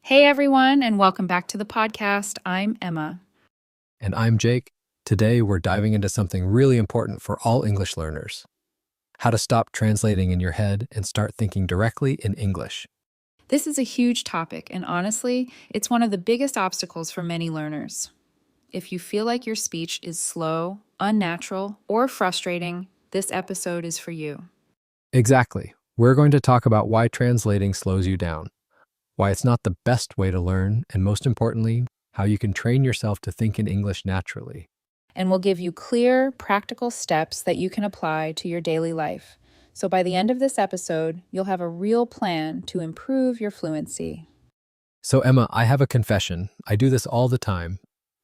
Hey everyone, and welcome back to the podcast. I'm Emma. And I'm Jake. Today, we're diving into something really important for all English learners: how to stop translating in your head and start thinking directly in English. This is a huge topic, and honestly, it's one of the biggest obstacles for many learners. If you feel like your speech is slow, unnatural, or frustrating, this episode is for you. Exactly. We're going to talk about why translating slows you down, why it's not the best way to learn, and most importantly, how you can train yourself to think in English naturally. And we'll give you clear, practical steps that you can apply to your daily life. So by the end of this episode, you'll have a real plan to improve your fluency. So, Emma, I have a confession. I do this all the time.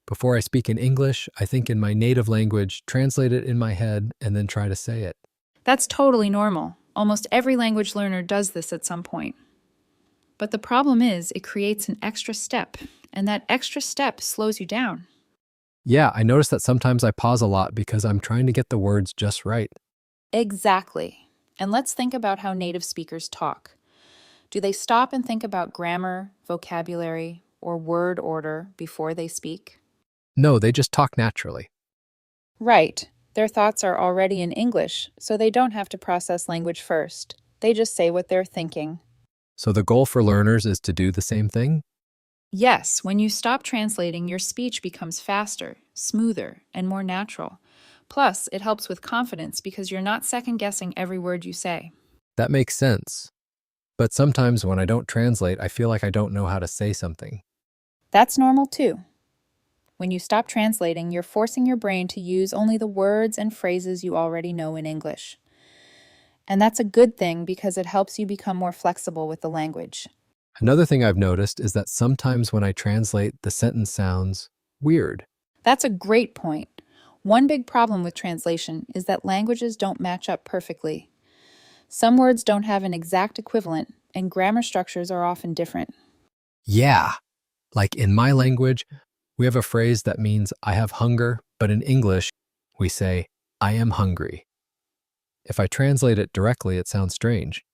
Before I speak in English, I think in my native language, translate it in my head, and then try to say it. That's totally normal. Almost every language learner does this at some point. But the problem is, it creates an extra step, and that extra step slows you down. Yeah, I notice that sometimes I pause a lot because I'm trying to get the words just right. Exactly. And let's think about how native speakers talk. Do they stop and think about grammar, vocabulary, or word order before they speak? No, they just talk naturally. Right. Their thoughts are already in English, so they don't have to process language first. They just say what they're thinking. So the goal for learners is to do the same thing? Yes, when you stop translating, your speech becomes faster, smoother, and more natural. Plus, it helps with confidence because you're not second guessing every word you say. That makes sense. But sometimes when I don't translate, I feel like I don't know how to say something. That's normal too. When you stop translating, you're forcing your brain to use only the words and phrases you already know in English. And that's a good thing because it helps you become more flexible with the language. Another thing I've noticed is that sometimes when I translate, the sentence sounds weird. That's a great point. One big problem with translation is that languages don't match up perfectly. Some words don't have an exact equivalent, and grammar structures are often different. Yeah, like in my language, we have a phrase that means I have hunger, but in English, we say I am hungry. If I translate it directly, it sounds strange.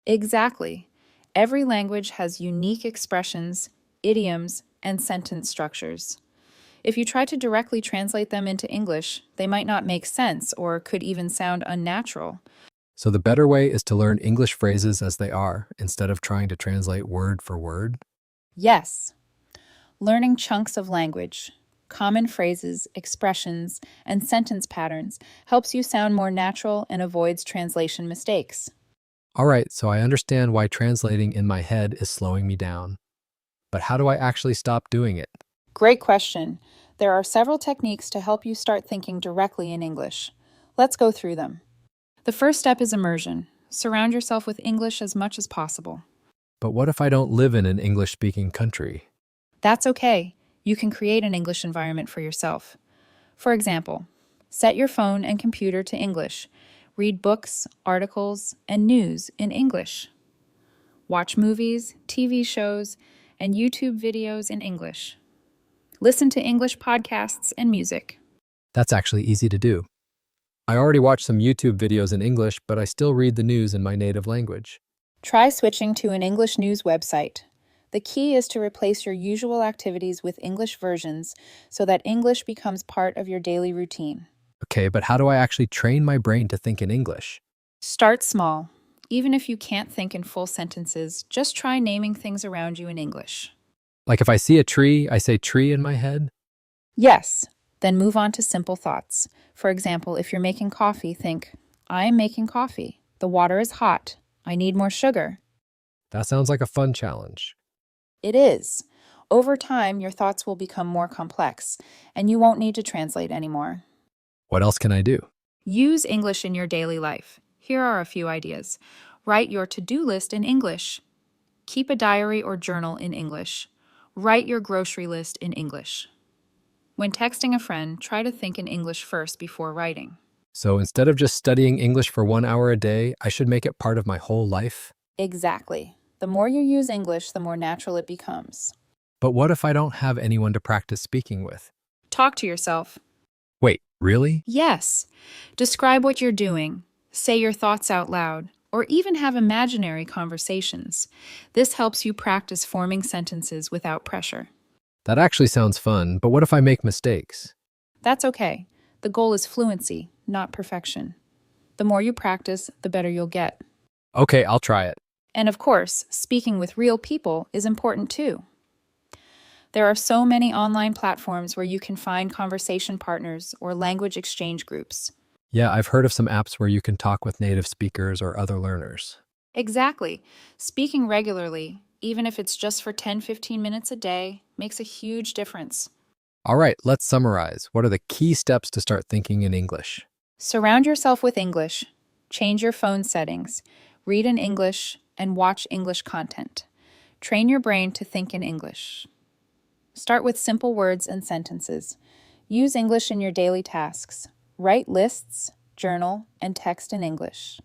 Exactly. Every language has unique expressions, idioms, and sentence structures. If you try to directly translate them into English, they might not make sense or could even sound unnatural. So the better way is to learn English phrases as they are instead of trying to translate word for word. Yes, learning chunks of language, common phrases, expressions, and sentence patterns helps you sound more natural and avoids translation mistakes. All right, so I understand why translating in my head is slowing me down. But how do I actually stop doing it? Great question. There are several techniques to help you start thinking directly in English. Let's go through them. The first step is immersion. Surround yourself with English as much as possible. But what if I don't live in an English-speaking country? That's okay. You can create an English environment for yourself. For example, set your phone and computer to English. Read books, articles, and news in English. Watch movies, TV shows, and YouTube videos in English. Listen to English podcasts and music. That's actually easy to do. I already watch some YouTube videos in English, but I still read the news in my native language. Try switching to an English news website. The key is to replace your usual activities with English versions so that English becomes part of your daily routine. Okay, but how do I actually train my brain to think in English? Start small. Even if you can't think in full sentences, just try naming things around you in English. Like if I see a tree, I say tree in my head? Yes, then move on to simple thoughts. For example, if you're making coffee, think, I am making coffee. The water is hot. I need more sugar. That sounds like a fun challenge. It is. Over time, your thoughts will become more complex, and you won't need to translate anymore. What else can I do? Use English in your daily life. Here are a few ideas. Write your to-do list in English. Keep a diary or journal in English. Write your grocery list in English. When texting a friend, try to think in English first before writing. So instead of just studying English for 1 hour a day, I should make it part of my whole life? Exactly. The more you use English, the more natural it becomes. But what if I don't have anyone to practice speaking with? Talk to yourself. Wait, really? Yes. Describe what you're doing. Say your thoughts out loud. or even have imaginary conversations. This helps you practice forming sentences without pressure. That actually sounds fun, but what if I make mistakes? That's okay. The goal is fluency, not perfection. The more you practice, the better you'll get. Okay, I'll try it. And of course, speaking with real people is important too. There are so many online platforms where you can find conversation partners or language exchange groups. Yeah, I've heard of some apps where you can talk with native speakers or other learners. Exactly. Speaking regularly, even if it's just for 10-15 minutes a day, makes a huge difference. All right, let's summarize. What are the key steps to start thinking in English? Surround yourself with English. Change your phone settings. Read in English and watch English content. Train your brain to think in English. Start with simple words and sentences. Use English in your daily tasks. Write lists, journal, and text in English.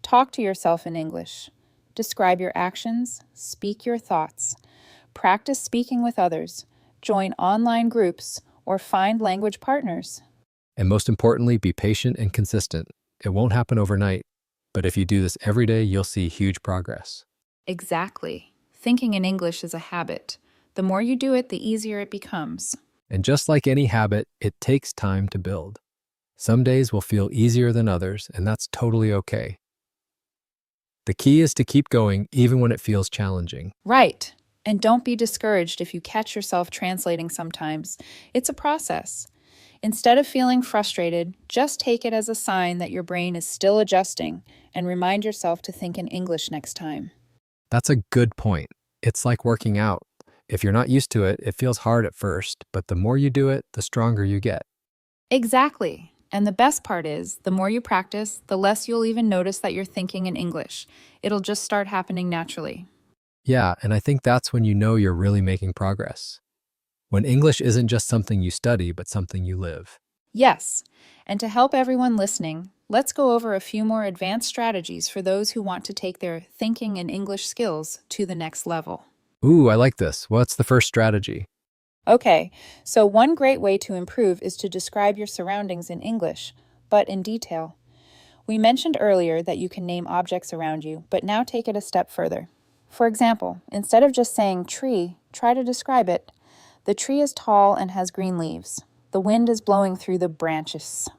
Talk to yourself in English. Describe your actions. Speak your thoughts. Practice speaking with others. Join online groups or find language partners. And most importantly, be patient and consistent. It won't happen overnight, but if you do this every day, you'll see huge progress. Exactly. Thinking in English is a habit. The more you do it, the easier it becomes. And just like any habit, it takes time to build. Some days will feel easier than others, and that's totally okay. The key is to keep going even when it feels challenging. Right. And don't be discouraged if you catch yourself translating sometimes. It's a process. Instead of feeling frustrated, just take it as a sign that your brain is still adjusting and remind yourself to think in English next time. That's a good point. It's like working out. If you're not used to it, it feels hard at first, but the more you do it, the stronger you get. Exactly. And the best part is, the more you practice, the less you'll even notice that you're thinking in English. It'll just start happening naturally. Yeah, and I think that's when you know you're really making progress. When English isn't just something you study, but something you live. Yes. And to help everyone listening, let's go over a few more advanced strategies for those who want to take their thinking in English skills to the next level. Ooh, I like this. What's the first strategy? Okay, so one great way to improve is to describe your surroundings in English, but in detail. We mentioned earlier that you can name objects around you, but now take it a step further. For example, instead of just saying tree, try to describe it. The tree is tall and has green leaves. The wind is blowing through the branches.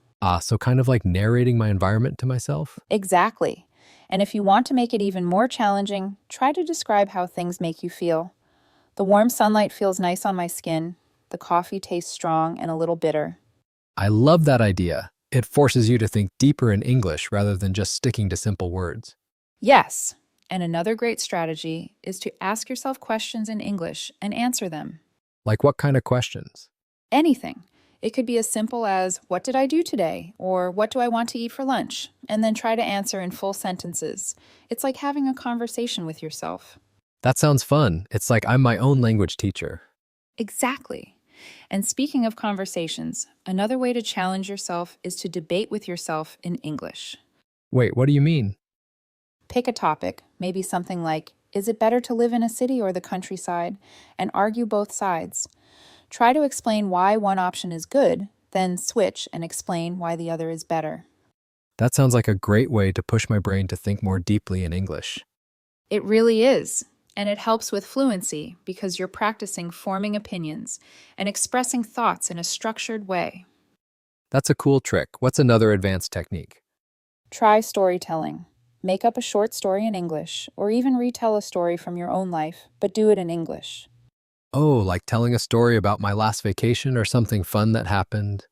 So kind of like narrating my environment to myself? Exactly. And if you want to make it even more challenging, try to describe how things make you feel. The warm sunlight feels nice on my skin. The coffee tastes strong and a little bitter. I love that idea. It forces you to think deeper in English rather than just sticking to simple words. Yes, and another great strategy is to ask yourself questions in English and answer them. Like what kind of questions? Anything. It could be as simple as, what did I do today? Or what do I want to eat for lunch? And then try to answer in full sentences. It's like having a conversation with yourself. That sounds fun. It's like I'm my own language teacher. Exactly. And speaking of conversations, another way to challenge yourself is to debate with yourself in English. Wait, what do you mean? Pick a topic, maybe something like, is it better to live in a city or the countryside? And argue both sides. Try to explain why one option is good, then switch and explain why the other is better. That sounds like a great way to push my brain to think more deeply in English. It really is. And it helps with fluency because you're practicing forming opinions and expressing thoughts in a structured way. That's a cool trick. What's another advanced technique? Try storytelling. Make up a short story in English, or even retell a story from your own life, but do it in English. Oh, like telling a story about my last vacation or something fun that happened?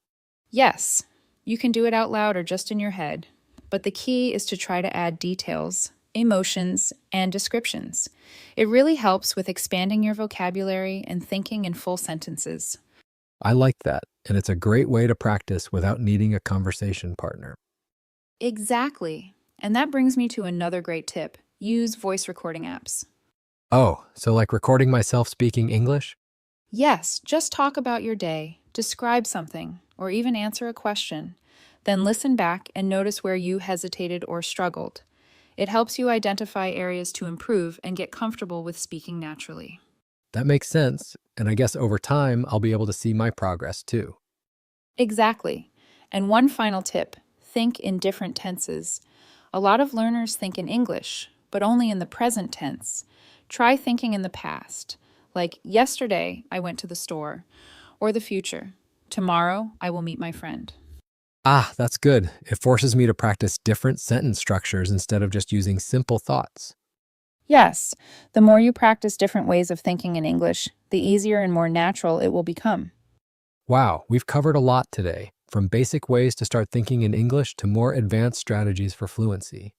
Yes, you can do it out loud or just in your head, but the key is to try to add details, emotions, and descriptions. It really helps with expanding your vocabulary and thinking in full sentences. I like that, and it's a great way to practice without needing a conversation partner. Exactly. And that brings me to another great tip. Use voice recording apps. Oh, so like recording myself speaking English? Yes, just talk about your day, describe something, or even answer a question. Then listen back and notice where you hesitated or struggled. It helps you identify areas to improve and get comfortable with speaking naturally. That makes sense, and I guess over time I'll be able to see my progress too. Exactly. And one final tip, think in different tenses. A lot of learners think in English, but only in the present tense. Try thinking in the past, like yesterday I went to the store, or the future. Tomorrow I will meet my friend. Ah, that's good. It forces me to practice different sentence structures instead of just using simple thoughts. Yes, the more you practice different ways of thinking in English, the easier and more natural it will become. Wow, we've covered a lot today, from basic ways to start thinking in English to more advanced strategies for fluency.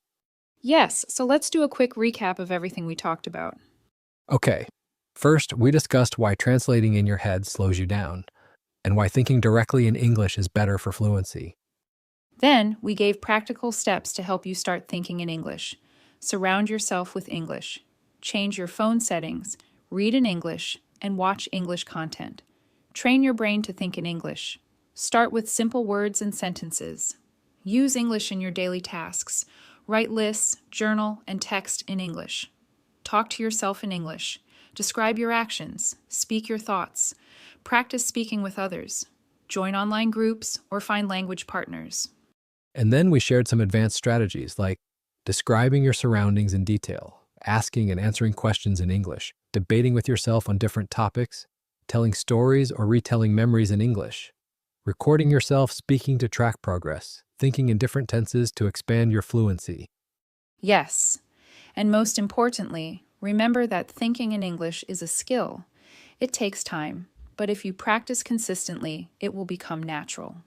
Yes, so let's do a quick recap of everything we talked about. Okay, first, we discussed why translating in your head slows you down, and why thinking directly in English is better for fluency. Then, we gave practical steps to help you start thinking in English. Surround yourself with English. Change your phone settings, read in English, and watch English content. Train your brain to think in English. Start with simple words and sentences. Use English in your daily tasks. Write lists, journal, and text in English. Talk to yourself in English. Describe your actions. Speak your thoughts. Practice speaking with others. Join online groups or find language partners. And then we shared some advanced strategies like describing your surroundings in detail, asking and answering questions in English, debating with yourself on different topics, telling stories or retelling memories in English, recording yourself speaking to track progress, thinking in different tenses to expand your fluency. Yes, and most importantly, remember that thinking in English is a skill. It takes time, but if you practice consistently, it will become natural.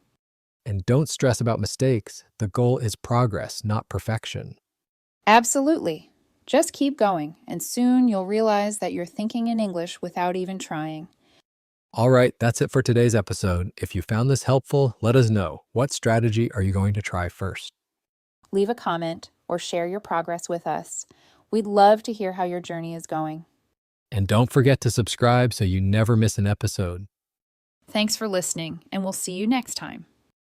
And don't stress about mistakes. The goal is progress, not perfection. Absolutely. Just keep going, and soon you'll realize that you're thinking in English without even trying. All right, that's it for today's episode. If you found this helpful, let us know. What strategy are you going to try first? Leave a comment or share your progress with us. We'd love to hear how your journey is going. And don't forget to subscribe so you never miss an episode. Thanks for listening, and we'll see you next time.